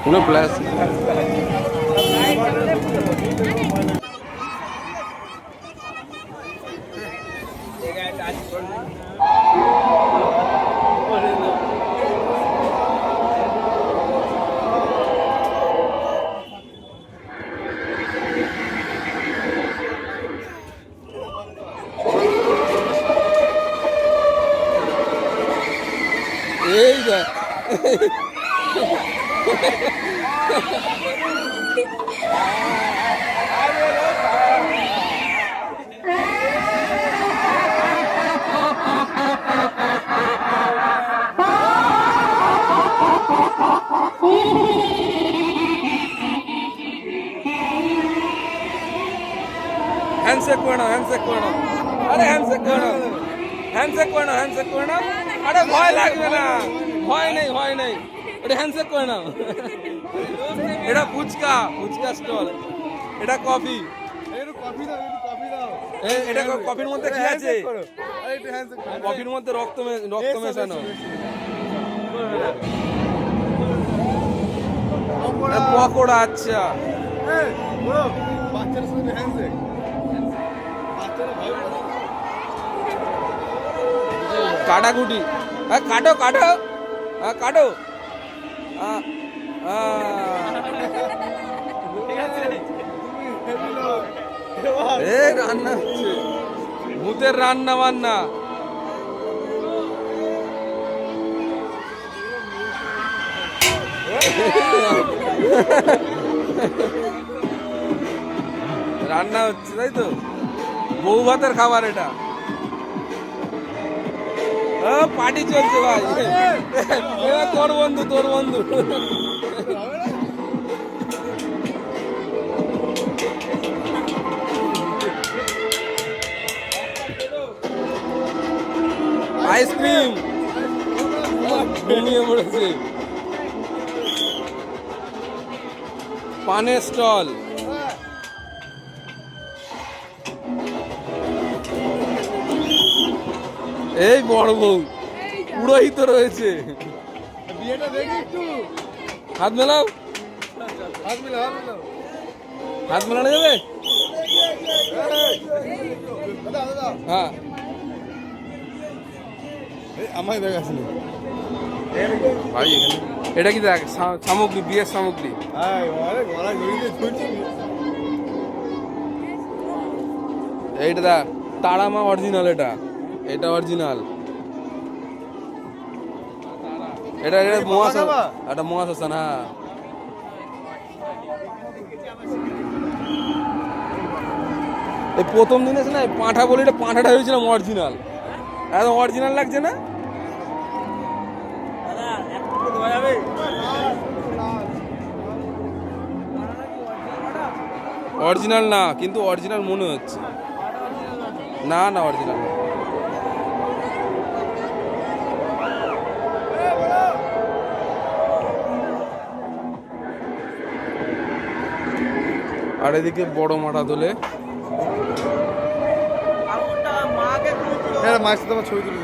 কোনো প্লাস এই যা হ্যান্ডশেক করে নাও, হ্যান্ডশেক করে নাও, আরে হ্যান্ডশেক করে নাও, হ্যান্ডশেক করে নাও, হ্যান্ডশেক করে নাও, আরে ভয় লাগবে না, ভয় নেই, ভয় নেই, ওটা হ্যান্ডশেক করে নাও। এটা ফুচকা, ফুচকা স্টল, এটা কফি, এটা কফির মধ্যে কি আছে? কফির মধ্যে রক্ত মেশানো, পকোড়া। আচ্ছা কাটাকুটি, কাটো কাটো, কাটো, রান্না হচ্ছে, ভূতের রান্না বান্না। রান্না হচ্ছে তাই তো, বউ ভাতের খাবার এটা। পার্টি চলছে ভাই, তোর বন্ধু, তোর বন্ধু। আইসক্রিম ঘুমিয়ে পড়েছে, পানের স্টল, এই বড় বউ পুরোহিত রয়েছে। হাত মেলাও, হাত মেলানো যাবে? হ্যাঁ আমায় দেখাচ্ছিল ভাই, এটা কি দেখ সামগ্রী, বিয়ের সামগ্রী। এইটা দেখ তারামা অরিজিনাল, এটা এটা অরিজিনাল, এটা এটা মহাশ্মশান। হ্যাঁ এই প্রথম দিন এসে না পাঁঠা বলে, এটা পাঁঠাটা হয়েছিলাম অরিজিনাল, একদম অরিজিনাল লাগছে না? অরিজিনাল না, কিন্তু অরিজিনাল মনে হচ্ছে। না না অরিজিনাল না। আর এদিকে বড় মাথা তোলে, মায়ের সাথে আমার ছবি তুলে